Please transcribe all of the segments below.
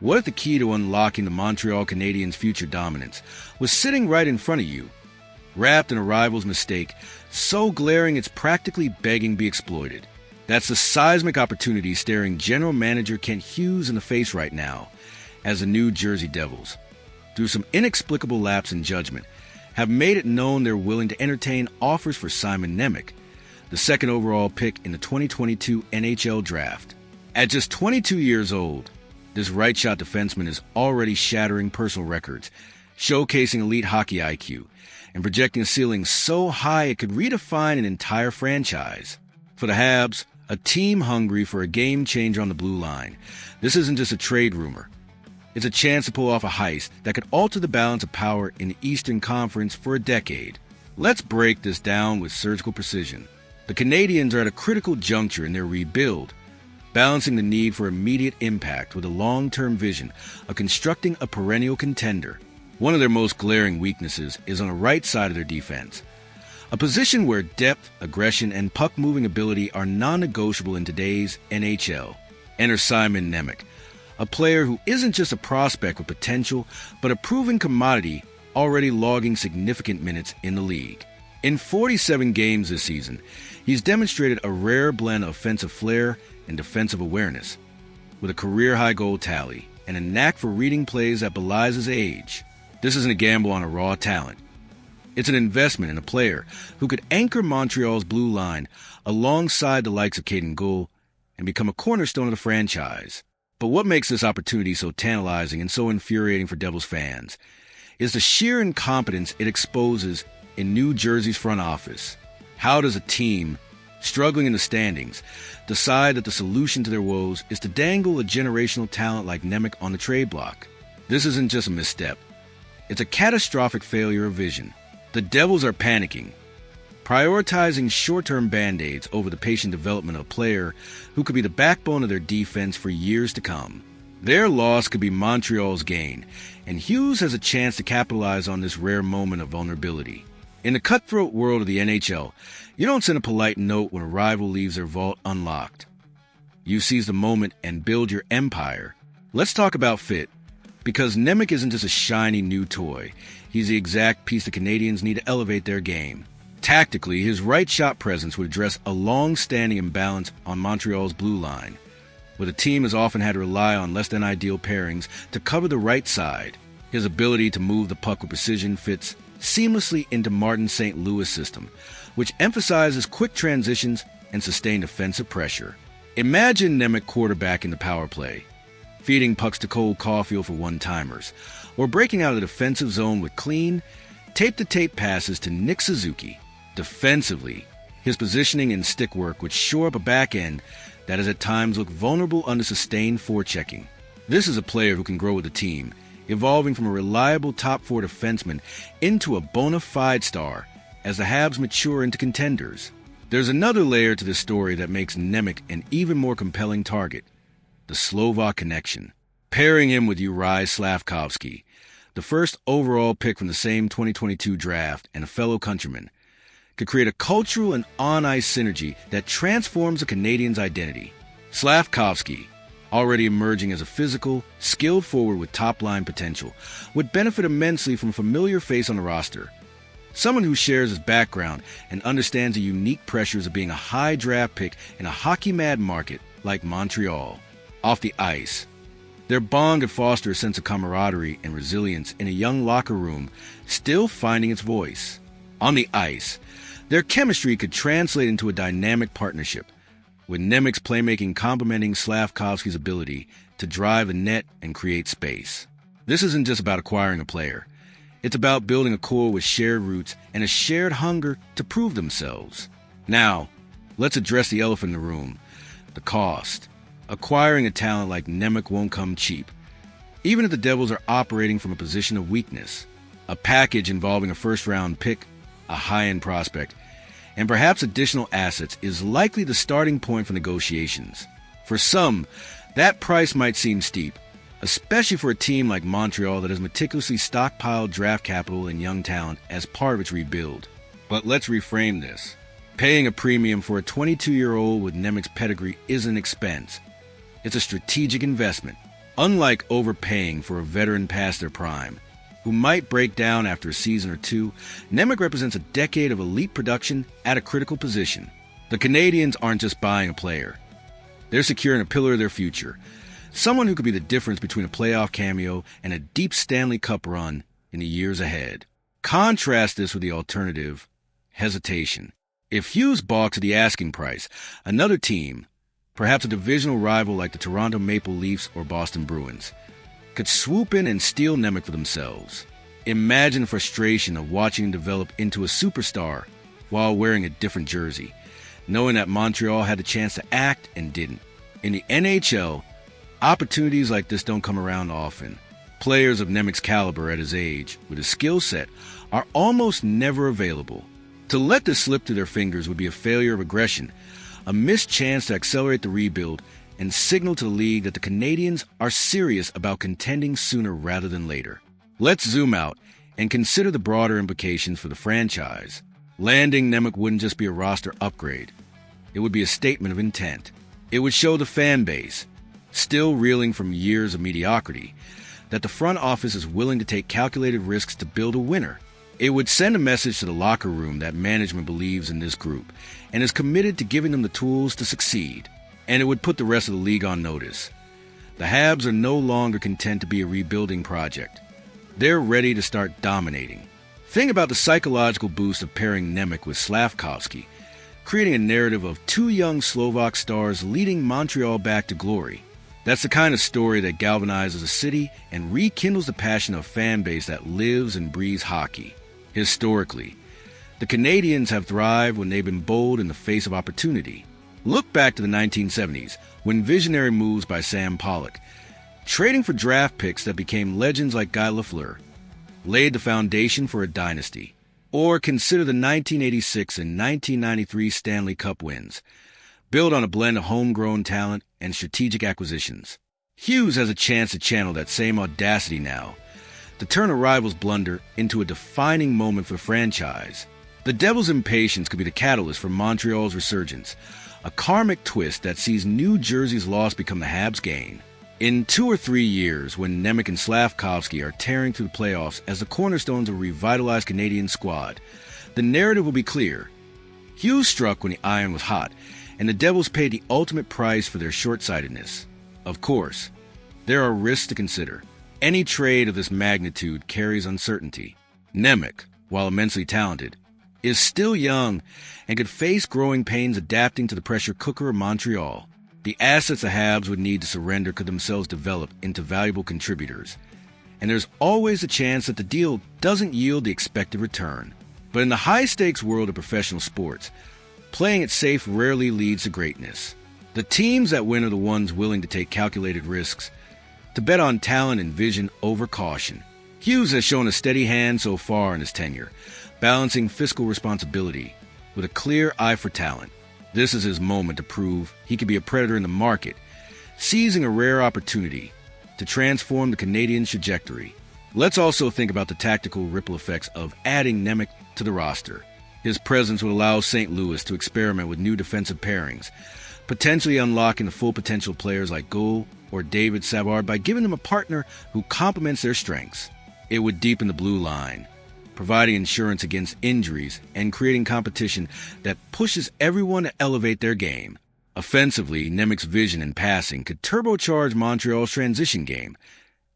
What if the key to unlocking the Montreal Canadiens' future dominance was sitting right in front of you, wrapped in a rival's mistake, so glaring it's practically begging be exploited? That's the seismic opportunity staring general manager Kent Hughes in the face right now, as the New Jersey Devils, through some inexplicable lapse in judgment, have made it known they're willing to entertain offers for Simon Nemec, the second overall pick in the 2022 NHL Draft. At just 22 years old, this right-shot defenseman is already shattering personal records, showcasing elite hockey IQ, and projecting a ceiling so high it could redefine an entire franchise. For the Habs, a team hungry for a game changer on the blue line, this isn't just a trade rumor. It's a chance to pull off a heist that could alter the balance of power in the Eastern Conference for a decade. Let's break this down with surgical precision. The Canadiens are at a critical juncture in their rebuild, balancing the need for immediate impact with a long-term vision of constructing a perennial contender. One of their most glaring weaknesses is on the right side of their defense, a position where depth, aggression, and puck-moving ability are non-negotiable in today's NHL. Enter Simon Nemec, a player who isn't just a prospect with potential, but a proven commodity already logging significant minutes in the league. In 47 games this season, he's demonstrated a rare blend of offensive flair and defensive awareness, with a career-high goal tally and a knack for reading plays that belies his age. This isn't a gamble on a raw talent. It's an investment in a player who could anchor Montreal's blue line alongside the likes of Caden Gull and become a cornerstone of the franchise. But what makes this opportunity so tantalizing and so infuriating for Devils fans is the sheer incompetence it exposes in New Jersey's front office. How does a team struggling in the standings decide that the solution to their woes is to dangle a generational talent like Nemec on the trade block? This isn't just a misstep. It's a catastrophic failure of vision. The Devils are panicking, prioritizing short-term band-aids over the patient development of a player who could be the backbone of their defense for years to come. Their loss could be Montreal's gain, and Hughes has a chance to capitalize on this rare moment of vulnerability. In the cutthroat world of the NHL, you don't send a polite note when a rival leaves their vault unlocked. You seize the moment and build your empire. Let's talk about fit, because Nemec isn't just a shiny new toy. He's the exact piece the Canadiens need to elevate their game. Tactically, his right shot presence would address a long-standing imbalance on Montreal's blue line, where the team has often had to rely on less-than-ideal pairings to cover the right side. His ability to move the puck with precision fits seamlessly into Martin St. Louis' system, which emphasizes quick transitions and sustained offensive pressure. Imagine Nemec quarterbacking the power play, feeding pucks to Cole Caulfield for one-timers, or breaking out of the defensive zone with clean, tape-to-tape passes to Nick Suzuki. Defensively, his positioning and stick work would shore up a back end that has at times looked vulnerable under sustained forechecking. This is a player who can grow with the team, evolving from a reliable top-four defenseman into a bona fide star as the Habs mature into contenders. There's another layer to this story that makes Nemec an even more compelling target: the Slovak connection. Pairing him with Juraj Slafkovsky, the first overall pick from the same 2022 draft and a fellow countryman, could create a cultural and on-ice synergy that transforms the Canadiens' identity. Slafkovsky, already emerging as a physical, skilled forward with top-line potential, would benefit immensely from a familiar face on the roster. Someone who shares his background and understands the unique pressures of being a high draft pick in a hockey-mad market like Montreal. Off the ice, their bond could foster a sense of camaraderie and resilience in a young locker room still finding its voice. On the ice, their chemistry could translate into a dynamic partnership, with Nemec's playmaking complementing Slafkovsky's ability to drive the net and create space. This isn't just about acquiring a player. It's about building a core with shared roots and a shared hunger to prove themselves. Now, let's address the elephant in the room: the cost. Acquiring a talent like Nemec won't come cheap, even if the Devils are operating from a position of weakness. A package involving a first-round pick, a high-end prospect, and perhaps additional assets is likely the starting point for negotiations. For some, that price might seem steep, especially for a team like Montreal that has meticulously stockpiled draft capital and young talent as part of its rebuild. But let's reframe this. Paying a premium for a 22-year-old with Nemec's pedigree is an expense. It's a strategic investment. Unlike overpaying for a veteran past their prime, who might break down after a season or two, Nemec represents a decade of elite production at a critical position. The Canadiens aren't just buying a player. They're securing a pillar of their future, someone who could be the difference between a playoff cameo and a deep Stanley Cup run in the years ahead. Contrast this with the alternative, hesitation. If Hughes balks at the asking price, another team, perhaps a divisional rival like the Toronto Maple Leafs or Boston Bruins, could swoop in and steal Nemec for themselves. Imagine the frustration of watching him develop into a superstar while wearing a different jersey, knowing that Montreal had the chance to act and didn't. In the NHL, opportunities like this don't come around often. Players of Nemec's caliber at his age, with his skill set, are almost never available. To let this slip through their fingers would be a failure of aggression, a missed chance to accelerate the rebuild, and signal to the league that the Canadiens are serious about contending sooner rather than later. Let's zoom out and consider the broader implications for the franchise. Landing Nemec wouldn't just be a roster upgrade. It would be a statement of intent. It would show the fan base, still reeling from years of mediocrity, that the front office is willing to take calculated risks to build a winner. It would send a message to the locker room that management believes in this group and is committed to giving them the tools to succeed. And it would put the rest of the league on notice. The Habs are no longer content to be a rebuilding project. They're ready to start dominating. Think about the psychological boost of pairing Nemec with Slafkovsky, creating a narrative of two young Slovak stars leading Montreal back to glory. That's the kind of story that galvanizes a city and rekindles the passion of a fan base that lives and breathes hockey. Historically, the Canadiens have thrived when they've been bold in the face of opportunity. Look back to the 1970s, when visionary moves by Sam Pollock, trading for draft picks that became legends like Guy Lafleur, laid the foundation for a dynasty. Or consider the 1986 and 1993 Stanley Cup wins, built on a blend of homegrown talent and strategic acquisitions. Hughes has a chance to channel that same audacity now, to turn a rival's blunder into a defining moment for the franchise. The Devils' impatience could be the catalyst for Montreal's resurgence, a karmic twist that sees New Jersey's loss become the Habs' gain. In 2 or 3 years, when Nemec and Slafkovsky are tearing through the playoffs as the cornerstones of a revitalized Canadian squad, the narrative will be clear. Hughes struck when the iron was hot, and the Devils paid the ultimate price for their short-sightedness. Of course, there are risks to consider. Any trade of this magnitude carries uncertainty. Nemec, while immensely talented, is still young and could face growing pains adapting to the pressure cooker of Montreal. The assets the Habs would need to surrender could themselves develop into valuable contributors, and there's always a chance that the deal doesn't yield the expected return. But in the high-stakes world of professional sports, playing it safe rarely leads to greatness. The teams that win are the ones willing to take calculated risks, to bet on talent and vision over caution. Hughes has shown a steady hand so far in his tenure, balancing fiscal responsibility with a clear eye for talent. This is his moment to prove he can be a predator in the market, seizing a rare opportunity to transform the Canadiens' trajectory. Let's also think about the tactical ripple effects of adding Nemec to the roster. His presence would allow St. Louis to experiment with new defensive pairings, potentially unlocking the full potential of players like Gould or David Savard by giving them a partner who complements their strengths. It would deepen the blue line, providing insurance against injuries and creating competition that pushes everyone to elevate their game. Offensively, Nemec's vision and passing could turbocharge Montreal's transition game,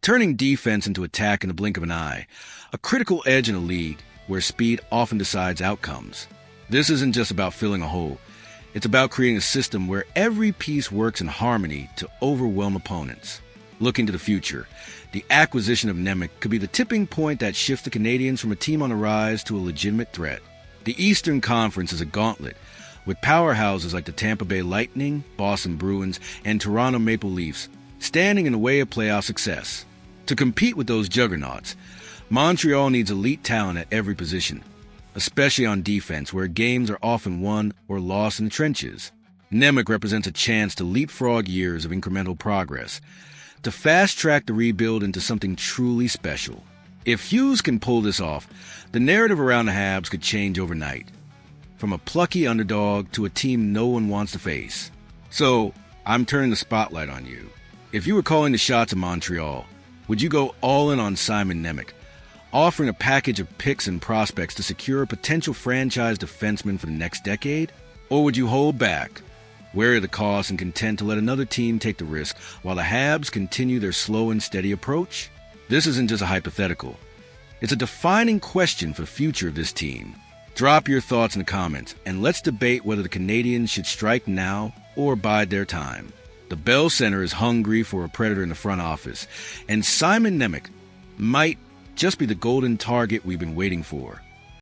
turning defense into attack in the blink of an eye, a critical edge in a league where speed often decides outcomes. This isn't just about filling a hole. It's about creating a system where every piece works in harmony to overwhelm opponents. Looking to the future, the acquisition of Nemec could be the tipping point that shifts the Canadiens from a team on the rise to a legitimate threat. The Eastern Conference is a gauntlet, with powerhouses like the Tampa Bay Lightning, Boston Bruins, and Toronto Maple Leafs standing in the way of playoff success. To compete with those juggernauts, Montreal needs elite talent at every position, especially on defense, where games are often won or lost in the trenches. Nemec represents a chance to leapfrog years of incremental progress, to fast-track the rebuild into something truly special. If Hughes can pull this off, the narrative around the Habs could change overnight, from a plucky underdog to a team no one wants to face. So, I'm turning the spotlight on you. If you were calling the shots in Montreal, would you go all in on Simon Nemec, offering a package of picks and prospects to secure a potential franchise defenseman for the next decade? Or would you hold back, wary of the cost and content to let another team take the risk while the Habs continue their slow and steady approach? This isn't just a hypothetical. It's a defining question for the future of this team. Drop your thoughts in the comments, and let's debate whether the Canadiens should strike now or bide their time. The Bell Center is hungry for a predator in the front office, and Simon Nemec might just be the golden target we've been waiting for.